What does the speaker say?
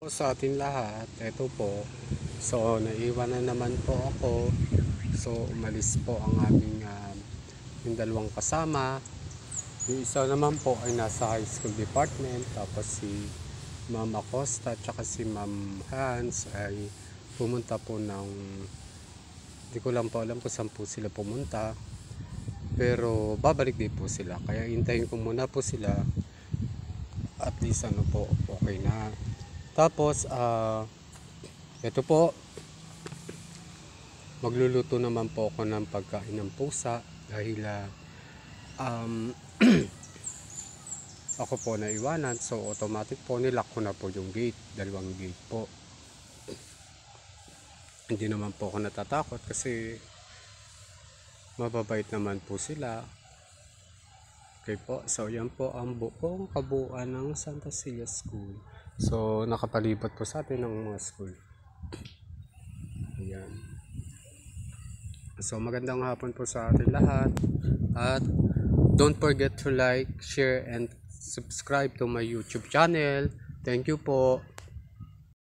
Sa ating lahat, eto po. So, naiwan na naman po ako. So, umalis po ang aming yung dalawang kasama. Yung isa naman po ay nasa high school department. Tapos si Ma'am Acosta at si Ma'am Hans ay pumunta po ng, hindi ko lang po alam kung saan po sila pumunta. Pero babalik din po sila. Kaya hintayin ko muna po sila. At least ano po, okay na. Tapos, ito po, magluluto naman po ako ng pagkain ng pusa dahil ako po naiwanan. So, automatic po nilock ko na po yung gate, dalawang gate po. Hindi naman po ako natatakot kasi mababait naman po sila. Okay po, so yan po ang buong kabuuan ng Santa Celia School. So, nakapalibot po sa atin ng mga school. Ayan. So, magandang hapon po sa atin lahat. At don't forget to like, share, and subscribe to my YouTube channel. Thank you po.